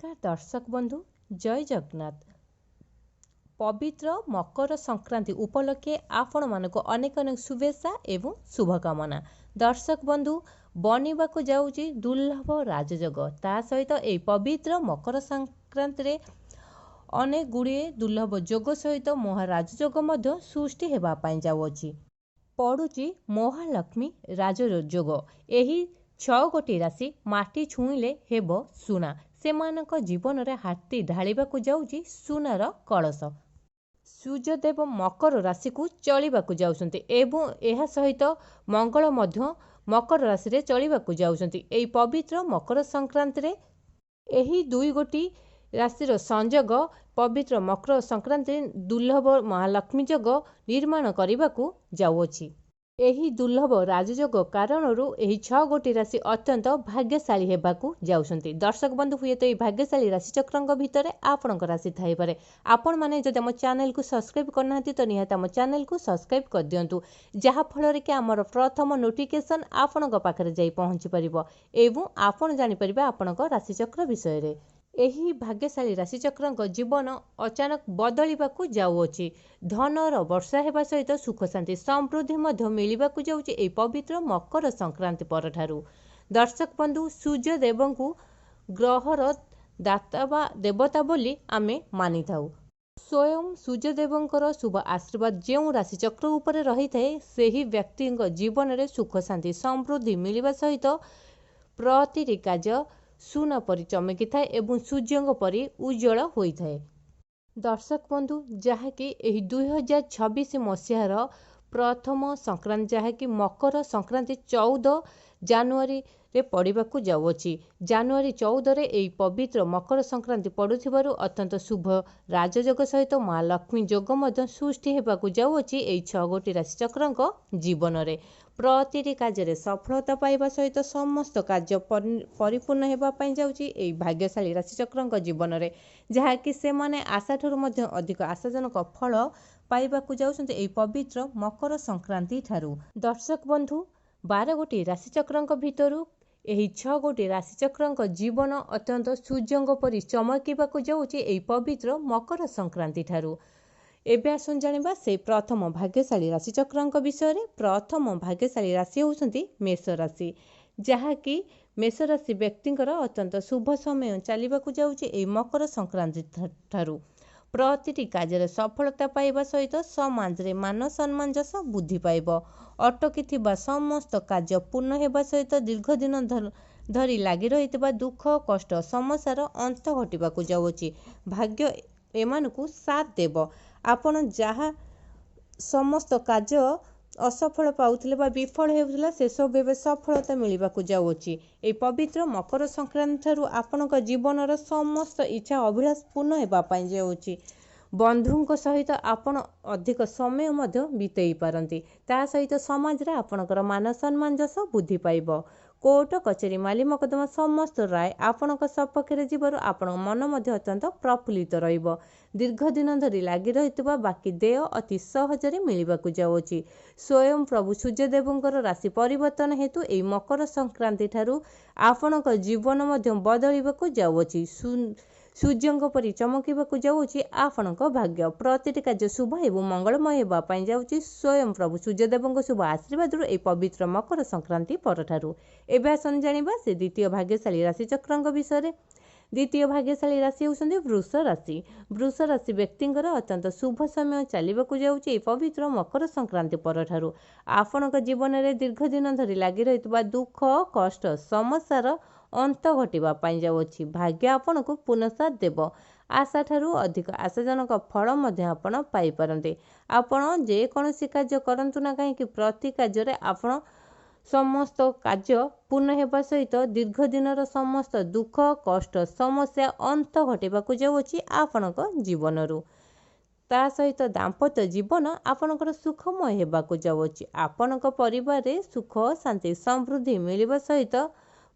नमस्कार दर्शक बंधु जय जगन्नाथ। पवित्र मकर संक्रांति उपलक्षे आपण मानक अनेक अनेक शुभेच्छा एवं शुभकामना। दर्शक बंधु बनिबाकु जाउची दुर्लभ राजयोग ता सहित ए पवित्र मकर संक्रांति रे अनेक गुड़िए दुर्लभ जोग सहित महाराजयोग मध्य सृष्टि हेबा पाई जाउची। पड़ुची महालक्ष्मी राजयोग। एही 6 गोटी राशि माटी छुईले हेब सुना। सेमानक जीवन रे हाथी ढालिबाकु जाउची सुनार कलश। सूर्यदेव मकर राशि को चलिबाकु जाउछन्ति एवं एहा सहित मंगल मध्य मकर राशि रे चलिबाकु जाउछन्ति। एई पवित्र मकर संक्रांति रे एही 2 गोटी राशिर संयोग पवित्र मकर संक्रांति दुर्लभ महालक्ष्मी योग निर्माण करबाकू जाउछि। एही दुर्लभ राजयोग कारणरू एही 6 गोटी राशि अत्यंत भाग्यशाली हेबाकू जाउछन्ति। दर्शक बंधु हुए तो भाग्यशाली राशि चक्रंग भितर आपणक राशि थाई पारे। आपण माने जदि हम चैनल को सब्सक्राइब करनाहंती तो निहात हम चैनल को सब्सक्राइब कर दियंतु, जहा फल कि आमर प्रथम नोटिफिकेशन आपणक पाखरे जाई पहुंची परिबो एवं आपण जानि परिबे आपणक राशि चक्र विषय रे। एही भाग्यशाली राशिचक्रंक जीवन अचानक बदलिबाकू जाउछि। धनर वर्षा हेबा सहित सुख शांति समृद्धि मध्य मिलिबाकू जाउछि एई पवित्र मकर संक्रांति परठारु। दर्शक बंधु सूर्य देवंकु ग्रहर दाता बा देवता बोली आमे मानि थाउ। स्वयं सूर्यदेवंकर शुभ आशीर्वाद जो राशिचक्र उपरे रही थाए सेही व्यक्तिंक जीवन रे सुख शांति समृद्धि मिलिबा सहित प्रतिटी कार्य सुना परी चमकी थाए एवं सूर्यंक परी उज्जवल होई थाए। दर्शक बंधु जहाँकि एही 2026 मसीहार प्रथम संक्रांति जहाँकि मकर संक्रांति 14 जानुआरी रे पड़िबाकू जाउछि। जानुआरी 14 रे एई पवित्र मकर संक्रांति पड़ुथिबारु अत्यंत शुभ राजयोग सहित महालक्ष्मी योग मध्य सृष्टि हेबाकू जाउछि। एई 6 गोटी राशि चक्रंक जीवन रे प्रतिटी कार्य सफलता पाइबा सहित समस्त कार्य परिपूर्ण हेबा पाई जाउछि। एई भाग्यशाली राशि चक्रंक जीवन रे जहाँकि से माने आशा ठुर मध्य अधिक आशाजनक फल पाइबाकू जाउछन्ति एई पवित्र मकर संक्रांति ठारू। दर्शक बंधु 12 गोटी राशि चक्रंक भितरु एही 6 गोटी राशि चक्रंक जीवन अत्यंत सूर्यंक परी चमकीबाकू जाउछि एई पवित्र मकर संक्रांति ठारू। एबे आसन जानिबा से प्रथम भाग्यशाली राशि चक्रंक विषय रे। प्रथम भाग्यशाली राशि होउछन्ति मेष राशि, जहाँकि मेष राशि व्यक्तिंकर अत्यंत शुभ समय चलिबाकू जाउछि एई मकर संक्रांति ठारू। प्रतिटी कार्य सफलता पाइबा सहित समाज रे मान सम्मान जस बुद्धि पाइबो। अटकी थिबा समस्त कार्य पूर्ण हेबा सहित दीर्घ दिन धरी लागि रहितबा दुख कष्ट समस्यार अंत घटिबाकू जाउछि। भाग्य एमानकू साथ देबो। आपण जहा समस्त कार्य असफल पाउथिले बा विफल हेउथिला से सब एबे सफलता मिलिबाकू जाउछि। ए पवित्र मकर संक्रांति ठारू आपणक जीवनर समस्त इच्छा अभिलाष पूर्ण हेबा पाई जाउछि। बंधुंक सहित आपण अधिक समय मध्य बितेई पारंती। ता सहित समाज रे आपणकर मान सम्मान जस बुद्धि पाइबो। कोर्ट कचेरी माली मकदमा समस्त राय आपणक सपक्षरे जीवरु आपण मन मध्य अत्यंत प्रफुल्लित रहिबो। दीर्घ दिन धरी लागि रहितबा बाकी देय अति सहजरे मिलिबाकू जाउछि। स्वयं प्रभु सूर्यदेवंकर राशि परिवर्तन हेतु एई मकर संक्रांति ठारू आपणक जीवन मध्य बदलिबाकू जाउछि। सूर्यंक परी चमकीबाकू जाउछि आपणक भाग्य। प्रतिटी कार्य शुभ एवं मंगलमय हेबा पाई जाउछि स्वयं प्रभु सूर्यदेवंक शुभ आशीर्वादरु एई पवित्र मकर संक्रांति परठारु। एबे आसन जानिबा से द्वितीय भाग्यशाली राशि चक्रंक विषय रे। द्वितीय भाग्यशाली राशि होउछन्ति वृष राशि। वृष राशि व्यक्तिंकर अत्यंत शुभ समय चलिबाकू जाउछि एई पवित्र मकर संक्रांति परठारु। आपणक जीवन रे दीर्घ दिन धरी लागि रहितबा दुख कष्ट समस्यार अंत घटिबा पाई जाउछि। भाग्य आपणकू पुनः देव। आशा ठारू अधिक आशाजनक फल मध्य आपण पाई पारंते। आपण जे कोनोसी कार्य करंतु ना काहे कि प्रति कार्य रे आपण समस्त कार्य पूर्ण हेबा सहित दीर्घ दिनर समस्त दुख कष्ट समस्या अंत घटिबाकू जाउछि आपणक जीवनरू। ता सहित दाम्पत्य जीवन आपणकर सुखमय हेबाकू जाउछि। आपणक परिवार रे सुख शांति समृद्धि मिलिबा सहित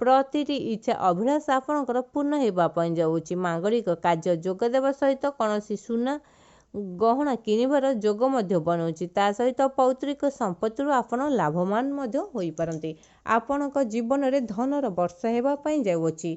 प्रतिटी इच्छा अभिलाष आपणकर पूर्ण हेबा पाई जाउछि। मांगलिक कार्य जोग देबा सहित कोनोसी सुना गहना किनिबार जोग मध्य बनउछि। ता सहित पौत्रिक संपत्तिरु आपण लाभवान मध्य होई पारंती। आपणक जीवन रे धनर वर्षा हेबा पाई जाउछि।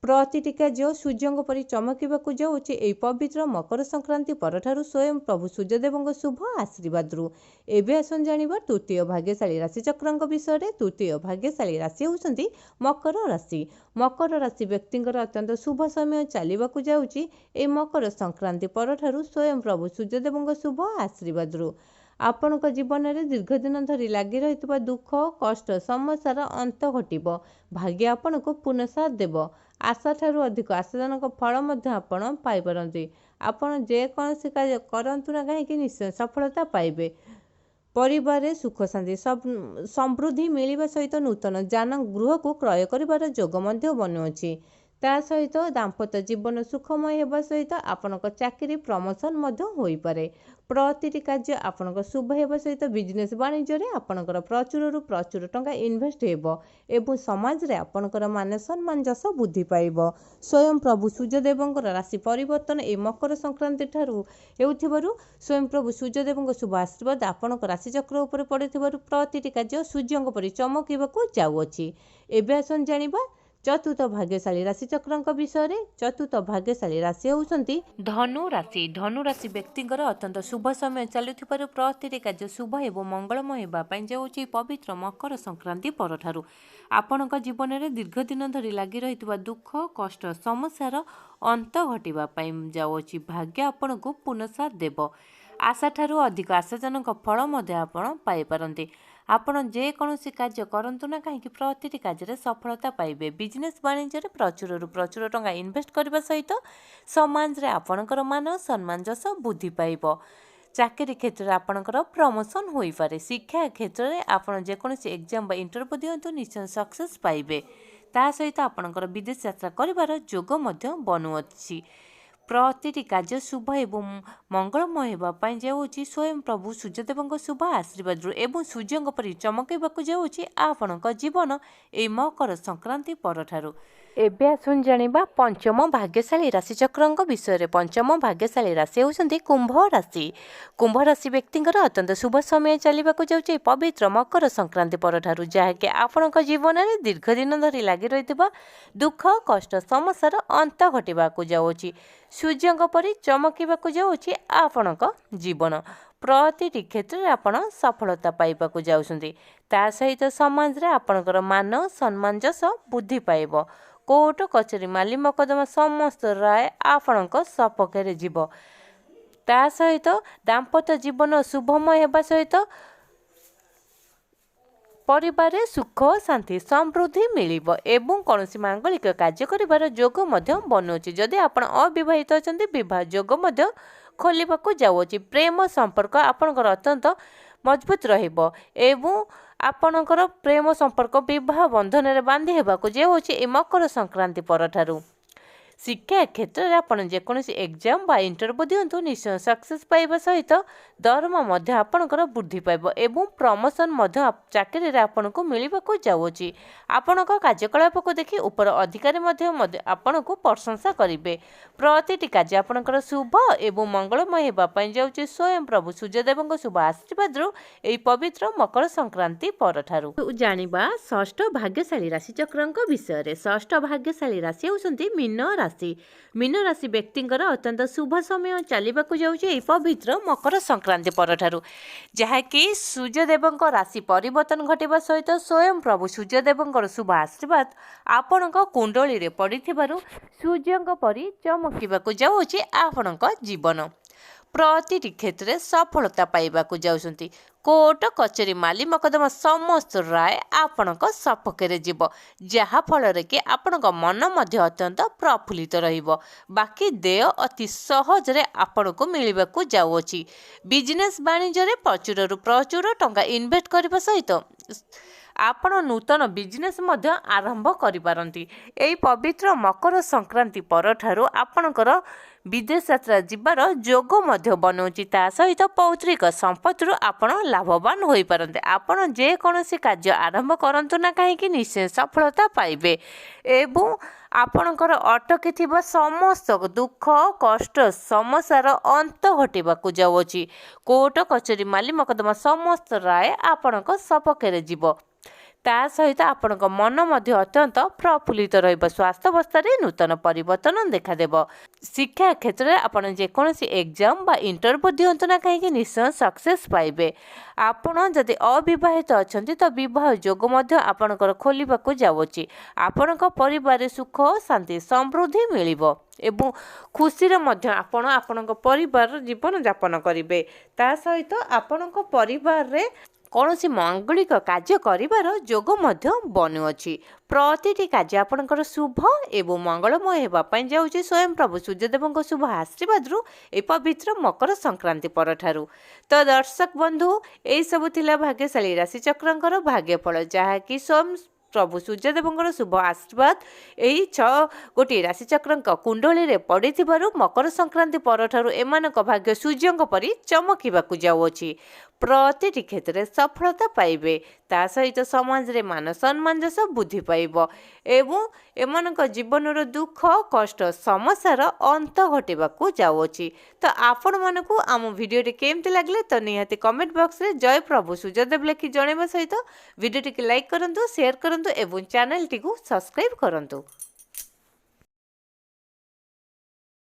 ପ୍ରତିଟି କାର୍ଯ୍ୟ ସୂର୍ଯ୍ୟଙ୍କ ପରି ଚମକିବାକୁ ଯାଉଛି ଏହି ପବିତ୍ର ମକର ସଂକ୍ରାନ୍ତି ପରଠାରୁ ସ୍ୱୟଂ ପ୍ରଭୁ ସୂର୍ଯ୍ୟଦେବଙ୍କ ଶୁଭ ଆଶୀର୍ବାଦରୁ। ଏବେ ଆସନ୍ତୁ ଜାଣିବା ତୃତୀୟ ଭାଗ୍ୟଶାଳୀ ରାଶିଚକ୍ରଙ୍କ ବିଷୟରେ। ତୃତୀୟ ଭାଗ୍ୟଶାଳୀ ରାଶି ହେଉଛନ୍ତି ମକର ରାଶି। ମକର ରାଶି ବ୍ୟକ୍ତିଙ୍କର ଅତ୍ୟନ୍ତ ଶୁଭ ସମୟ ଚାଲିବାକୁ ଯାଉଛି ଏହି ମକର ସଂକ୍ରାନ୍ତି ପରଠାରୁ ସ୍ୱୟଂ ପ୍ରଭୁ ସୂର୍ଯ୍ୟଦେବଙ୍କ ଶୁଭ ଆଶୀର୍ବାଦରୁ। ଆପଣଙ୍କ ଜୀବନରେ ଦୀର୍ଘଦିନ ଧରି ଲାଗି ରହିଥିବା ଦୁଃଖ କଷ୍ଟ ସମସ୍ୟାର ଅନ୍ତ ଘଟିବ। ଭାଗ୍ୟ ଆପଣଙ୍କୁ ପୁନଃସାଥ ଦେବ। ଆଶାଠାରୁ ଅଧିକ ଆଶାଜନକ ଫଳ ମଧ୍ୟ ଆପଣ ପାଇପାରନ୍ତି। ଆପଣ ଯେକୌଣସି କାର୍ଯ୍ୟ କରନ୍ତୁ ନା କାହିଁକି ନିଶ୍ଚୟ ସଫଳତା ପାଇବେ। ପରିବାରରେ ସୁଖ ଶାନ୍ତି ସମୃଦ୍ଧି ମିଳିବା ସହିତ ନୂତନ ଯାନ ଗୃହକୁ କ୍ରୟ କରିବାର ଯୋଗ ମଧ୍ୟ ବନୁଅଛି। ତା ସହିତ ଦାମ୍ପତ୍ୟ ଜୀବନ ସୁଖମୟ ହେବା ସହିତ ଆପଣଙ୍କ ଚାକିରି ପ୍ରମୋସନ ମଧ୍ୟ ହୋଇପାରେ। ପ୍ରତିଟି କାର୍ଯ୍ୟ ଆପଣଙ୍କ ଶୁଭ ହେବା ସହିତ ବିଜନେସ୍ ବାଣିଜ୍ୟରେ ଆପଣଙ୍କର ପ୍ରଚୁରରୁ ପ୍ରଚୁର ଟଙ୍କା ଇନଭେଷ୍ଟ ହେବ ଏବଂ ସମାଜରେ ଆପଣଙ୍କର ମାନ ସମ୍ମାନ ଯଶ ବୃଦ୍ଧି ପାଇବ। ସ୍ୱୟଂ ପ୍ରଭୁ ସୂର୍ଯ୍ୟଦେବଙ୍କର ରାଶି ପରିବର୍ତ୍ତନ ଏହି ମକର ସଂକ୍ରାନ୍ତି ଠାରୁ ହେଉଥିବାରୁ ସ୍ୱୟଂ ପ୍ରଭୁ ସୂର୍ଯ୍ୟଦେବଙ୍କ ଶୁଭ ଆଶୀର୍ବାଦ ଆପଣଙ୍କ ରାଶିଚକ୍ର ଉପରେ ପଡ଼ିଥିବାରୁ ପ୍ରତିଟି କାର୍ଯ୍ୟ ସୂର୍ଯ୍ୟଙ୍କ ପରି ଚମକିବାକୁ ଯାଉଅଛି। ଏବେ ଆସନ୍ତୁ ଜାଣିବା ଚତୁର୍ଥ ଭାଗ୍ୟଶାଳୀ ରାଶିଚକ୍ରଙ୍କ ବିଷୟରେ। ଚତୁର୍ଥ ଭାଗ୍ୟଶାଳୀ ରାଶି ହେଉଛନ୍ତି ଧନୁ ରାଶି। ଧନୁ ରାଶି ବ୍ୟକ୍ତିଙ୍କର ଅତ୍ୟନ୍ତ ଶୁଭ ସମୟ ଚାଲୁଥିବାରୁ ପ୍ରତିଟି କାର୍ଯ୍ୟ ଶୁଭ ଏବଂ ମଙ୍ଗଳମୟ ହେବା ପାଇଁ ଯାଉଛି ପବିତ୍ର ମକର ସଂକ୍ରାନ୍ତି ପରଠାରୁ। ଆପଣଙ୍କ ଜୀବନରେ ଦୀର୍ଘଦିନ ଧରି ଲାଗି ରହିଥିବା ଦୁଃଖ କଷ୍ଟ ସମସ୍ୟାର ଅନ୍ତ ଘଟିବା ପାଇଁ ଯାଉଅଛି। ଭାଗ୍ୟ ଆପଣଙ୍କୁ ପୁନଃସାଥ ଦେବ। ଆଶାଠାରୁ ଅଧିକ ଆଶାଜନକ ଫଳ ମଧ୍ୟ ଆପଣ ପାଇପାରନ୍ତି। ଆପଣ ଯେକୌଣସି କାର୍ଯ୍ୟ କରନ୍ତୁ ନା କାହିଁକି ପ୍ରତିଟି କାର୍ଯ୍ୟରେ ସଫଳତା ପାଇବେ। ବିଜନେସ୍ ବାଣିଜ୍ୟରେ ପ୍ରଚୁରରୁ ପ୍ରଚୁର ଟଙ୍କା ଇନଭେଷ୍ଟ କରିବା ସହିତ ସମାଜରେ ଆପଣଙ୍କର ମାନ ସମ୍ମାନ ଯଶ ବୃଦ୍ଧି ପାଇବ। ଚାକିରି କ୍ଷେତ୍ରରେ ଆପଣଙ୍କର ପ୍ରମୋସନ ହୋଇପାରେ। ଶିକ୍ଷା କ୍ଷେତ୍ରରେ ଆପଣ ଯେକୌଣସି ଏକ୍ଜାମ୍ ବା ଇଣ୍ଟରଭ୍ୟୁ ଦିଅନ୍ତୁ ନିଶ୍ଚୟ ସକ୍ସେସ୍ ପାଇବେ। ତା ସହିତ ଆପଣଙ୍କର ବିଦେଶ ଯାତ୍ରା କରିବାର ଯୋଗ ମଧ୍ୟ ବନୁଅଛି। ପ୍ରତିଟି କାର୍ଯ୍ୟ ଶୁଭ ଏବଂ ମଙ୍ଗଳମୟ ହେବା ପାଇଁ ଯାଉଛି ସ୍ୱୟଂ ପ୍ରଭୁ ସୂର୍ଯ୍ୟଦେବଙ୍କ ଶୁଭ ଆଶୀର୍ବାଦରୁ ଏବଂ ସୂର୍ଯ୍ୟଙ୍କ ପରି ଚମକାଇବାକୁ ଯାଉଛି ଆପଣଙ୍କ ଜୀବନ ଏହି ମକର ସଂକ୍ରାନ୍ତି ପରଠାରୁ। ଏବେ ଆସନ୍ତୁ ଜାଣିବା ପଞ୍ଚମ ଭାଗ୍ୟଶାଳୀ ରାଶିଚକ୍ରଙ୍କ ବିଷୟରେ। ପଞ୍ଚମ ଭାଗ୍ୟଶାଳୀ ରାଶି ହେଉଛନ୍ତି କୁମ୍ଭ ରାଶି। କୁମ୍ଭ ରାଶି ବ୍ୟକ୍ତିଙ୍କର ଅତ୍ୟନ୍ତ ଶୁଭ ସମୟ ଚାଲିବାକୁ ଯାଉଛି ପବିତ୍ର ମକର ସଂକ୍ରାନ୍ତି ପରଠାରୁ, ଯାହାକି ଆପଣଙ୍କ ଜୀବନରେ ଦୀର୍ଘଦିନ ଧରି ଲାଗି ରହିଥିବା ଦୁଃଖ କଷ୍ଟ ସମସ୍ୟାର ଅନ୍ତ ଘଟିବାକୁ ଯାଉଛି। ସୂର୍ଯ୍ୟଙ୍କ ପରି ଚମକିବାକୁ ଯାଉଛି ଆପଣଙ୍କ ଜୀବନ। ପ୍ରତିଟି କ୍ଷେତ୍ରରେ ଆପଣ ସଫଳତା ପାଇବାକୁ ଯାଉଛନ୍ତି। ତା ସହିତ ସମାଜରେ ଆପଣଙ୍କର ମାନ ସମ୍ମାନ ଯଶ ବୃଦ୍ଧି ପାଇବ। କୋର୍ଟ କଚେରୀ ମାଲି ମକଦ୍ଦମା ସମସ୍ତ ରାୟ ଆପଣଙ୍କ ସପକ୍ଷରେ ଯିବ। ତା ସହିତ ଦାମ୍ପତ୍ୟ ଜୀବନ ଶୁଭମୟ ହେବା ସହିତ ପରିବାରରେ ସୁଖ ଶାନ୍ତି ସମୃଦ୍ଧି ମିଳିବ ଏବଂ କୌଣସି ମାଙ୍ଗଳିକ କାର୍ଯ୍ୟ କରିବାର ଯୋଗ ମଧ୍ୟ ବନୁଅଛି। ଯଦି ଆପଣ ଅବିବାହିତ ଅଛନ୍ତି ବିବାହ ଯୋଗ ମଧ୍ୟ ଖୋଲିବାକୁ ଯାଉଅଛି। ପ୍ରେମ ସମ୍ପର୍କ ଆପଣଙ୍କର ଅତ୍ୟନ୍ତ ମଜବୁତ ରହିବ ଏବଂ ଆପଣଙ୍କର ପ୍ରେମ ସମ୍ପର୍କ ବିବାହ ବନ୍ଧନରେ ବାନ୍ଧି ହେବାକୁ ଯାଉଅଛି ଏହି ମକର ସଂକ୍ରାନ୍ତି ପରଠାରୁ। ଶିକ୍ଷା କ୍ଷେତ୍ରରେ ଆପଣ ଯେକୌଣସି ଏକ୍ଜାମ୍ ବା ଇଣ୍ଟରଭ୍ୟୁ ଦିଅନ୍ତୁ ନିଶ୍ଚୟ ସକ୍ସେସ୍ ପାଇବା ସହିତ ଦରମା ମଧ୍ୟ ଆପଣଙ୍କର ବୃଦ୍ଧି ପାଇବ ଏବଂ ପ୍ରମୋସନ ମଧ୍ୟ ଚାକିରିରେ ଆପଣଙ୍କୁ ମିଳିବାକୁ ଯାଉଅଛି। ଆପଣଙ୍କ କାର୍ଯ୍ୟକଳାପକୁ ଦେଖି ଉପର ଅଧିକାରୀ ମଧ୍ୟ ଆପଣଙ୍କୁ ପ୍ରଶଂସା କରିବେ। ପ୍ରତିଟି କାର୍ଯ୍ୟ ଆପଣଙ୍କର ଶୁଭ ଏବଂ ମଙ୍ଗଳମୟ ହେବା ପାଇଁ ଯାଉଛି ସ୍ୱୟଂ ପ୍ରଭୁ ସୂର୍ଯ୍ୟଦେବଙ୍କ ଶୁଭ ଆଶୀର୍ବାଦରୁ ଏହି ପବିତ୍ର ମକର ସଂକ୍ରାନ୍ତି ପରଠାରୁ। ଜାଣିବା ଷଷ୍ଠ ଭାଗ୍ୟଶାଳୀ ରାଶିଚକ୍ରଙ୍କ ବିଷୟରେ। ଷଷ୍ଠ ଭାଗ୍ୟଶାଳୀ ରାଶି ହେଉଛନ୍ତି ମୀନ ରାଶି। ମୀନ ରାଶି ବ୍ୟକ୍ତିଙ୍କର ଅତ୍ୟନ୍ତ ଶୁଭ ସମୟ ଚାଲିବାକୁ ଯାଉଛି ଏହି ପବିତ୍ର ମକର ସଂକ୍ରାନ୍ତି ପରଠାରୁ, ଯାହାକି ସୂର୍ଯ୍ୟଦେବଙ୍କ ରାଶି ପରିବର୍ତ୍ତନ ଘଟିବା ସହିତ ସ୍ୱୟଂ ପ୍ରଭୁ ସୂର୍ଯ୍ୟଦେବଙ୍କର ଶୁଭ ଆଶୀର୍ବାଦ ଆପଣଙ୍କ କୁଣ୍ଡଳୀରେ ପଡ଼ିଥିବାରୁ ସୂର୍ଯ୍ୟଙ୍କ ପରି ଚମକିବାକୁ ଯାଉଛି ଆପଣଙ୍କ ଜୀବନ। ପ୍ରତିଟି କ୍ଷେତ୍ରରେ ସଫଳତା ପାଇବାକୁ ଯାଉଛନ୍ତି। କୋର୍ଟ କଚେରୀ ମାଲି ମକଦ୍ଦମା ସମସ୍ତ ରାୟ ଆପଣଙ୍କ ସପକ୍ଷରେ ଯିବ, ଯାହାଫଳରେ କି ଆପଣଙ୍କ ମନ ମଧ୍ୟ ଅତ୍ୟନ୍ତ ପ୍ରଫୁଲ୍ଲିତ ରହିବ। ବାକି ଦେୟ ଅତି ସହଜରେ ଆପଣଙ୍କୁ ମିଳିବାକୁ ଯାଉଅଛି। ବିଜନେସ୍ ବାଣିଜ୍ୟରେ ପ୍ରଚୁରରୁ ପ୍ରଚୁର ଟଙ୍କା ଇନଭେଷ୍ଟ କରିବା ସହିତ ଆପଣ ନୂତନ ବିଜନେସ୍ ମଧ୍ୟ ଆରମ୍ଭ କରିପାରନ୍ତି। ଏହି ପବିତ୍ର ମକର ସଂକ୍ରାନ୍ତି ପରଠାରୁ ଆପଣଙ୍କର ବିଦେଶ ଯାତ୍ରା ଯିବାର ଯୋଗ ମଧ୍ୟ ବନୁଛି। ତା ସହିତ ପୈତୃକ ସମ୍ପତ୍ତିରୁ ଆପଣ ଲାଭବାନ ହୋଇପାରନ୍ତି। ଆପଣ ଯେକୌଣସି କାର୍ଯ୍ୟ ଆରମ୍ଭ କରନ୍ତୁ ନା କାହିଁକି ନିଶ୍ଚୟ ସଫଳତା ପାଇବେ ଏବଂ ଆପଣଙ୍କର ଅଟକିଥିବା ସମସ୍ତ ଦୁଃଖ କଷ୍ଟ ସମସ୍ୟାର ଅନ୍ତ ଘଟିବାକୁ ଯାଉଅଛି। କୋର୍ଟ କଚେରୀ ମାଲି ମକଦ୍ଦମା ସମସ୍ତ ରାୟ ଆପଣଙ୍କ ସପକ୍ଷରେ ଯିବ। ତା ସହିତ ଆପଣଙ୍କ ମନ ମଧ୍ୟ ଅତ୍ୟନ୍ତ ପ୍ରଫୁଲ୍ଲିତ ରହିବ। ସ୍ୱାସ୍ଥ୍ୟାବସ୍ଥାରେ ନୂତନ ପରିବର୍ତ୍ତନ ଦେଖାଦେବ। ଶିକ୍ଷା କ୍ଷେତ୍ରରେ ଆପଣ ଯେକୌଣସି ଏକ୍ଜାମ୍ ବା ଇଣ୍ଟରଭ୍ୟୁ ଦିଅନ୍ତୁ ନା କାହିଁକି ନିଶ୍ଚୟ ସକ୍ସେସ୍ ପାଇବେ। ଆପଣ ଯଦି ଅବିବାହିତ ଅଛନ୍ତି ତ ବିବାହ ଯୋଗ ମଧ୍ୟ ଆପଣଙ୍କର ଖୋଲିବାକୁ ଯାଉଛି। ଆପଣଙ୍କ ପରିବାରରେ ସୁଖ ଶାନ୍ତି ସମୃଦ୍ଧି ମିଳିବ ଏବଂ ଖୁସିରେ ମଧ୍ୟ ଆପଣ ଆପଣଙ୍କ ପରିବାର ଜୀବନଯାପନ କରିବେ। ତା ସହିତ ଆପଣଙ୍କ ପରିବାରରେ କୌଣସି ମାଙ୍ଗଳିକ କାର୍ଯ୍ୟ କରିବାର ଯୋଗ ମଧ୍ୟ ବନୁଅଛି। ପ୍ରତିଟି କାର୍ଯ୍ୟ ଆପଣଙ୍କର ଶୁଭ ଏବଂ ମଙ୍ଗଳମୟ ହେବା ପାଇଁ ଯାଉଛି ସ୍ୱୟଂ ପ୍ରଭୁ ସୂର୍ଯ୍ୟଦେବଙ୍କ ଶୁଭ ଆଶୀର୍ବାଦରୁ ଏହି ପବିତ୍ର ମକର ସଂକ୍ରାନ୍ତି ପରଠାରୁ। ତ ଦର୍ଶକ ବନ୍ଧୁ, ଏହିସବୁ ଥିଲା ଭାଗ୍ୟଶାଳୀ ରାଶିଚକ୍ରଙ୍କର ଭାଗ୍ୟଫଳ, ଯାହାକି ସ୍ୱୟଂ ପ୍ରଭୁ ସୂର୍ଯ୍ୟଦେବଙ୍କର ଶୁଭ ଆଶୀର୍ବାଦ ଏହି 6 ରାଶିଚକ୍ରଙ୍କ କୁଣ୍ଡଳୀରେ ପଡ଼ିଥିବାରୁ ମକର ସଂକ୍ରାନ୍ତି ପରଠାରୁ ଏମାନଙ୍କ ଭାଗ୍ୟ ସୂର୍ଯ୍ୟଙ୍କ ପରି ଚମକିବାକୁ ଯାଉଅଛି। ପ୍ରତିଟି କ୍ଷେତ୍ରରେ ସଫଳତା ପାଇବେ। ତା ସହିତ ସମାଜରେ ମାନ ସମ୍ମାନଯଶ ବୃଦ୍ଧି ପାଇବ ଏବଂ ଏମାନଙ୍କ ଜୀବନର ଦୁଃଖ କଷ୍ଟ ସମସ୍ୟାର ଅନ୍ତ ଘଟିବାକୁ ଯାଉଅଛି। ତ ଆପଣମାନଙ୍କୁ ଆମ ଭିଡ଼ିଓଟି କେମିତି ଲାଗିଲା ତ ନିହାତି କମେଣ୍ଟ ବକ୍ସରେ ଜୟ ପ୍ରଭୁ ସୂର୍ଯ୍ୟଦେବ ଲେଖି ଜଣାଇବା ସହିତ ଭିଡ଼ିଓଟିକୁ ଲାଇକ୍ କରନ୍ତୁ, ସେୟାର କରନ୍ତୁ ଏବଂ ଚ୍ୟାନେଲଟିକୁ ସବସ୍କ୍ରାଇବ୍ କରନ୍ତୁ।